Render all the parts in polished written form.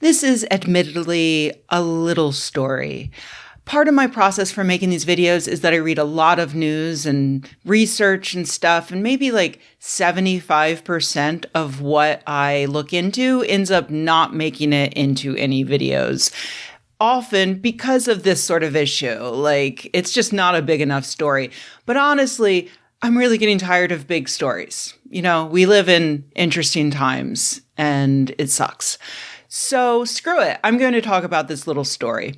This is admittedly a little story. Part of my process for making these videos is that I read a lot of news and research and stuff, and maybe like 75% of what I look into ends up not making it into any videos. Often because of this sort of issue, like it's just not a big enough story. But honestly, I'm really getting tired of big stories. You know, we live in interesting times and it sucks. So screw it. I'm going to talk about this little story.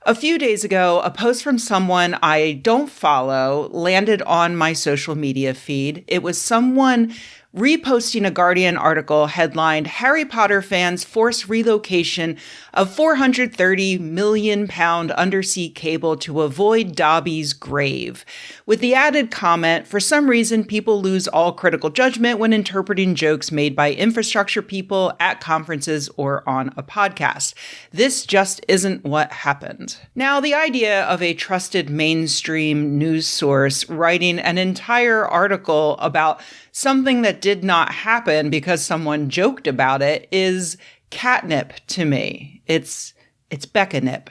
A few days ago, a post from someone I don't follow landed on my social media feed. It was someone reposting a Guardian article headlined, "Harry Potter fans force relocation of 430 million pound undersea cable to avoid Dobby's grave," with the added comment, "For some reason, people lose all critical judgment when interpreting jokes made by infrastructure people at conferences or on a podcast. This just isn't what happened." Now, the idea of a trusted mainstream news source writing an entire article about something that did not happen because someone joked about it is catnip to me. It's Beckanip.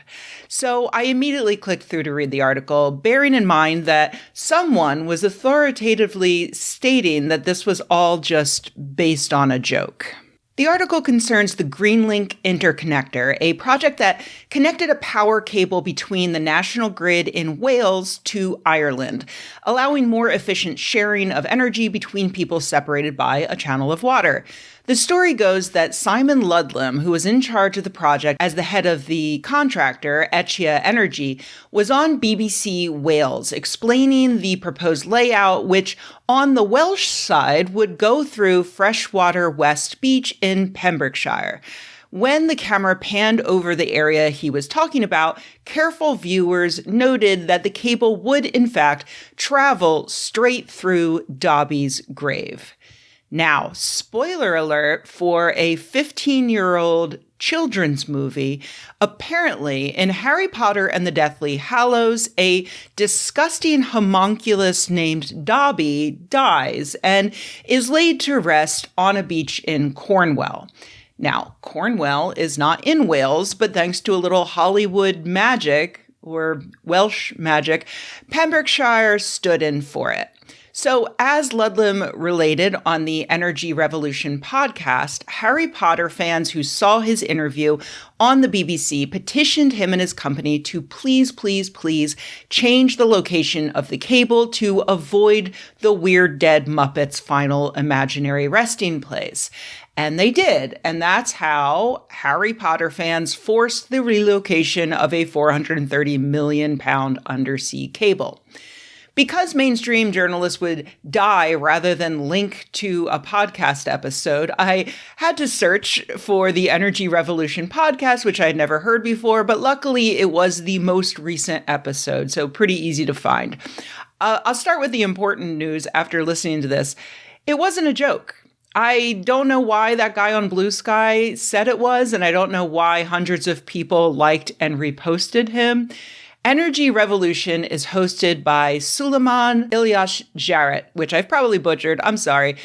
So I immediately clicked through to read the article, bearing in mind that someone was authoritatively stating that this was all just based on a joke. The article concerns the Greenlink Interconnector, a project that connected a power cable between the national grid in Wales to Ireland, allowing more efficient sharing of energy between people separated by a channel of water. The story goes that Simon Lulham, who was in charge of the project as the head of the contractor, Etia Energy, was on BBC Wales explaining the proposed layout, which on the Welsh side would go through Freshwater West Beach in Pembrokeshire. When the camera panned over the area he was talking about, careful viewers noted that the cable would, in fact, travel straight through Dobby's grave. Now, spoiler alert for a 15-year-old children's movie, apparently in Harry Potter and the Deathly Hallows, a disgusting homunculus named Dobby dies and is laid to rest on a beach in Cornwall. Now, Cornwall is not in Wales, but thanks to a little Hollywood magic, or Welsh magic, Pembrokeshire stood in for it. So, as Lulham related on the Energy Revolution podcast, Harry Potter fans who saw his interview on the BBC petitioned him and his company to please change the location of the cable to avoid the weird dead Muppets' final imaginary resting place. And they did. And that's how Harry Potter fans forced the relocation of a 430 million pound undersea cable. Because mainstream journalists would die rather than link to a podcast episode, I had to search for the Energy Revolution podcast, which I had never heard before, but luckily it was the most recent episode, so pretty easy to find. I'll start with the important news after listening to this. It wasn't a joke. I don't know why that guy on Blue Sky said it was, and I don't know why hundreds of people liked and reposted him. Energy Revolution is hosted by Suleiman Ilyas Jarrett, which I've probably butchered. I'm sorry.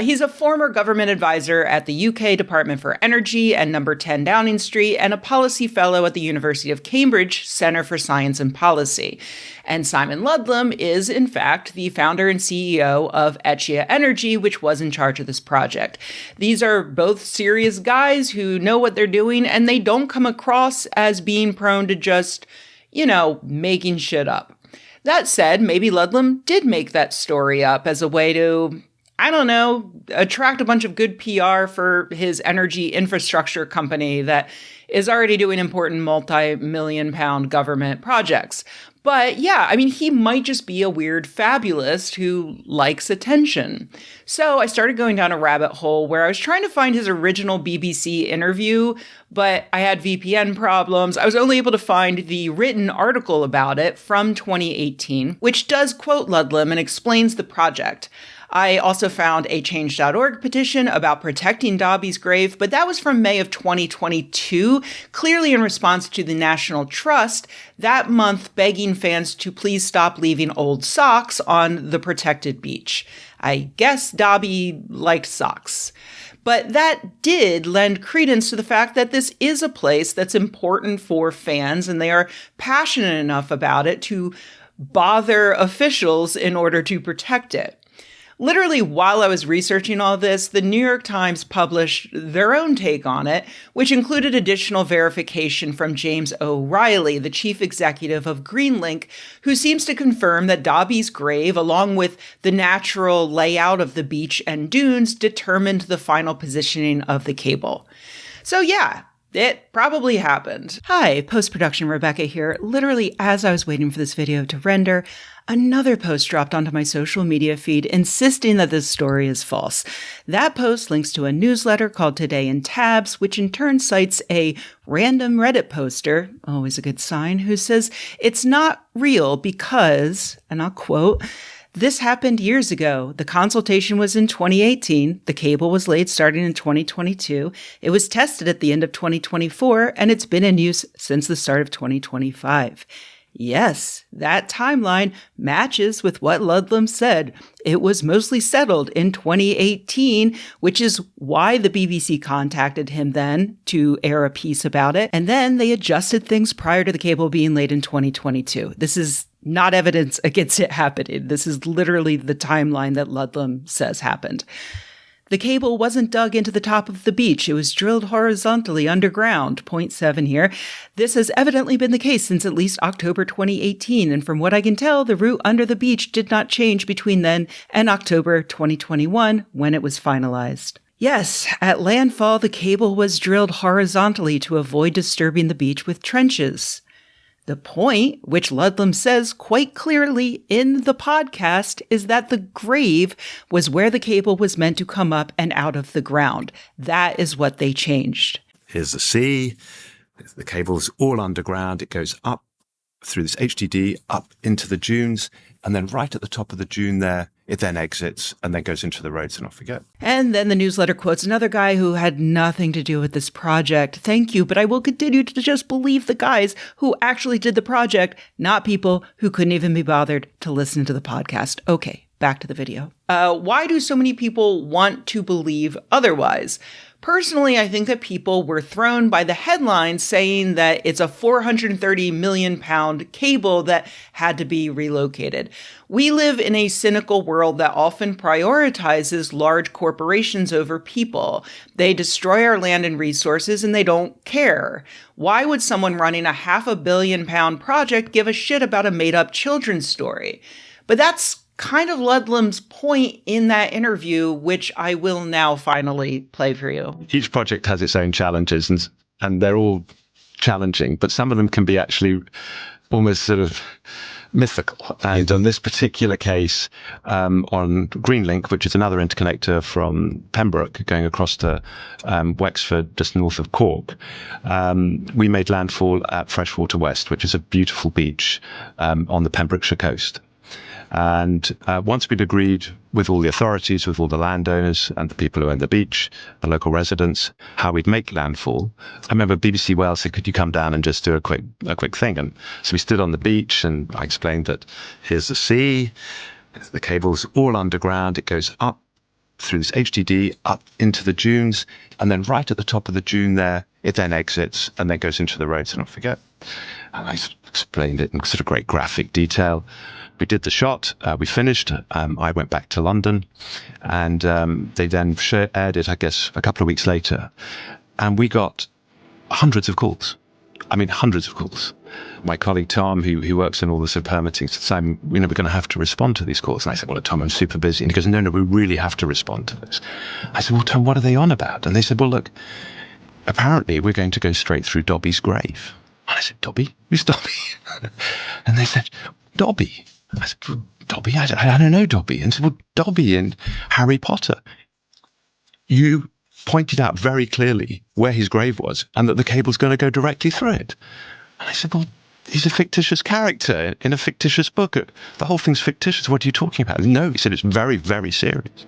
He's a former government advisor at the UK Department for Energy and number 10 Downing Street and a policy fellow at the University of Cambridge Centre for Science and Policy. And Simon Lulham is, in fact, the founder and CEO of Etia Energy, which was in charge of this project. These are both serious guys who know what they're doing, and they don't come across as being prone to just making shit up. That said, maybe Lulham did make that story up as a way to, attract a bunch of good PR for his energy infrastructure company that is already doing important multi-million pound government projects. But yeah, he might just be a weird fabulist who likes attention. So I started going down a rabbit hole where I was trying to find his original BBC interview, but I had VPN problems. I was only able to find the written article about it from 2018, which does quote Lulham and explains the project. I also found a Change.org petition about protecting Dobby's grave, but that was from May of 2022, clearly in response to the National Trust that month begging fans to please stop leaving old socks on the protected beach. I guess Dobby liked socks. But that did lend credence to the fact that this is a place that's important for fans, and they are passionate enough about it to bother officials in order to protect it. Literally, while I was researching all this, the New York Times published their own take on it, which included additional verification from James O'Reilly, the chief executive of Greenlink, who seems to confirm that Dobby's grave, along with the natural layout of the beach and dunes, determined the final positioning of the cable. So yeah, it probably happened. Hi, post-production Rebecca here. Literally, as I was waiting for this video to render, another post dropped onto my social media feed insisting that this story is false. That post links to a newsletter called Today in Tabs, which in turn cites a random Reddit poster, always a good sign, who says it's not real because, and I'll quote, "This happened years ago. The consultation was in 2018. The cable was laid starting in 2022. It was tested at the end of 2024, and it's been in use since the start of 2025. Yes, that timeline matches with what Lulham said. It was mostly settled in 2018, which is why the BBC contacted him then to air a piece about it. And then they adjusted things prior to the cable being laid in 2022. This is not evidence against it happening. This is literally the timeline that Lulham says happened. The cable wasn't dug into the top of the beach. It was drilled horizontally underground. Point 7 here. This has evidently been the case since at least October 2018, and from what I can tell, the route under the beach did not change between then and October 2021 when it was finalized." Yes, at landfall, the cable was drilled horizontally to avoid disturbing the beach with trenches. The point, which Lulham says quite clearly in the podcast, is that the grave was where the cable was meant to come up and out of the ground. That is what they changed. Here's the sea. The cable's all underground. It goes up through this HDD, up into the dunes, and then right at the top of the dune there, it then exits and then goes into the roads, and off we go. And then the newsletter quotes another guy who had nothing to do with this project. "Thank you, but I will continue to just believe the guys who actually did the project, not people who couldn't even be bothered to listen to the podcast." Okay, back to the video. Why do so many people want to believe otherwise? Personally, I think that people were thrown by the headline saying that it's a 430 million pound cable that had to be relocated. We live in a cynical world that often prioritizes large corporations over people. They destroy our land and resources and they don't care. Why would someone running a $500 million project give a shit about a made-up children's story? But that's kind of Lulham's point in that interview, which I will now finally play for you. Each project has its own challenges, and they're all challenging, but some of them can be actually almost sort of mythical. And on this particular case, on Greenlink, which is another interconnector from Pembroke going across to Wexford, just north of Cork, we made landfall at Freshwater West, which is a beautiful beach on the Pembrokeshire coast. And once we'd agreed with all the authorities, with all the landowners and the people who own the beach, the local residents, how we'd make landfall, I remember BBC Wales said, "Could you come down and just do a quick thing?" And so we stood on the beach and I explained that here's the sea, the cable's all underground, it goes up through this HDD, up into the dunes, and then right at the top of the dune there, it then exits and then goes into the roads, and off we go. And I explained it in sort of great graphic detail. We did the shot, we finished, I went back to London, and they then aired it, I guess, a couple of weeks later. And we got hundreds of calls. I mean, hundreds of calls. My colleague Tom, who works in all the sort of permitting, said, "Simon, we're going to have to respond to these calls." And I said, "Well, Tom, I'm super busy." And he goes, no, we really have to respond to this. I said, "Well, Tom, what are they on about?" And they said, "Well, look, apparently we're going to go straight through Dobby's grave." And I said, "Dobby? Who's Dobby?" And they said, "Dobby." I said, "Well, Dobby? I don't know Dobby." And said, "Well, Dobby in Harry Potter. You pointed out very clearly where his grave was and that the cable's going to go directly through it." And I said, "Well, he's a fictitious character in a fictitious book. The whole thing's fictitious. What are you talking about?" "No," he said, "it's very, very serious."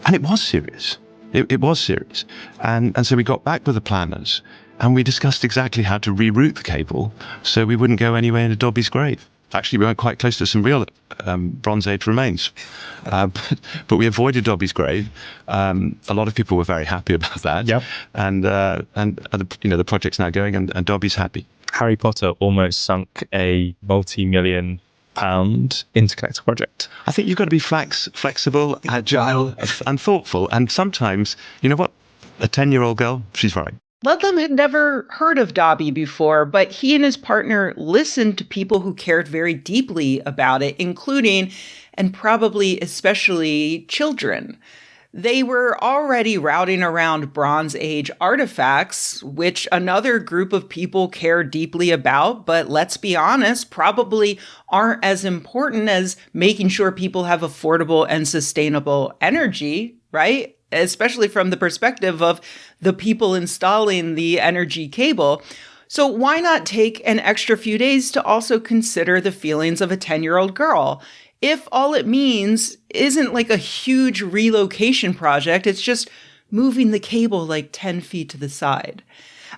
And it was serious. It was serious. And so we got back with the planners and we discussed exactly how to reroute the cable so we wouldn't go anywhere into Dobby's grave. actually, we went quite close to some real Bronze Age remains. But we avoided Dobby's grave. A lot of people were very happy about that. Yep. And the project's now going, and Dobby's happy. Harry Potter almost sunk a multi-million pound interconnector project. I think you've got to be flexible, agile, and thoughtful. And sometimes, you know what? A 10-year-old girl, she's right. Ludlam had never heard of Dobby before, but he and his partner listened to people who cared very deeply about it, including, and probably especially, children. They were already routing around Bronze Age artifacts, which another group of people care deeply about, but let's be honest, probably aren't as important as making sure people have affordable and sustainable energy, right? Especially from the perspective of the people installing the energy cable. So why not take an extra few days to also consider the feelings of a 10-year-old girl? If all it means isn't like a huge relocation project, it's just moving the cable like 10 feet to the side.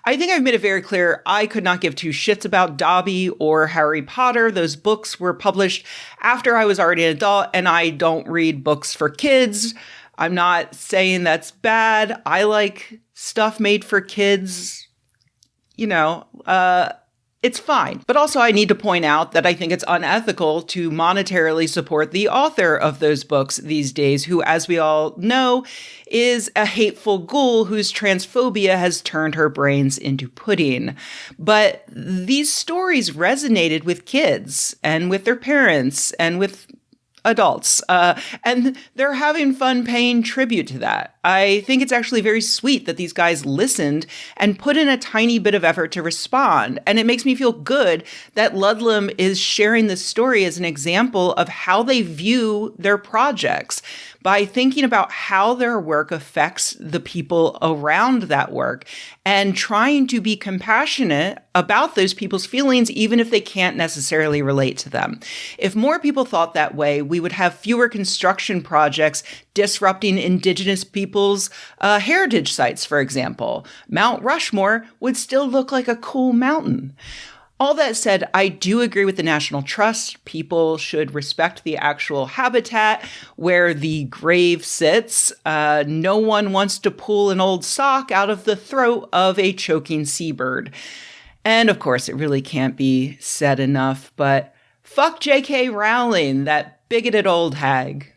I think I've made it very clear I could not give two shits about Dobby or Harry Potter. Those books were published after I was already an adult, and I don't read books for kids. I'm not saying that's bad. I like stuff made for kids. It's fine. But also I need to point out that I think it's unethical to monetarily support the author of those books these days, who, as we all know, is a hateful ghoul whose transphobia has turned her brains into pudding. But these stories resonated with kids and with their parents and with adults, and they're having fun paying tribute to that. I think it's actually very sweet that these guys listened and put in a tiny bit of effort to respond. And it makes me feel good that Ludlam is sharing this story as an example of how they view their projects by thinking about how their work affects the people around that work and trying to be compassionate about those people's feelings, even if they can't necessarily relate to them. If more people thought that way, we would have fewer construction projects disrupting indigenous people's heritage sites, for example. Mount Rushmore would still look like a cool mountain. All that said, I do agree with the National Trust. People should respect the actual habitat where the grave sits. No one wants to pull an old sock out of the throat of a choking seabird. And of course, it really can't be said enough, but fuck J.K. Rowling, that bigoted old hag.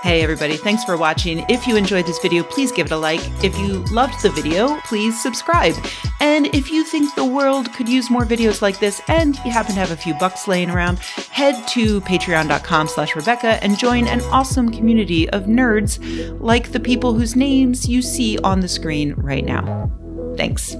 Hey everybody, thanks for watching. If you enjoyed this video, please give it a like. If you loved the video, please subscribe. And if you think the world could use more videos like this and you happen to have a few bucks laying around, head to patreon.com/Rebecca and join an awesome community of nerds like the people whose names you see on the screen right now. Thanks.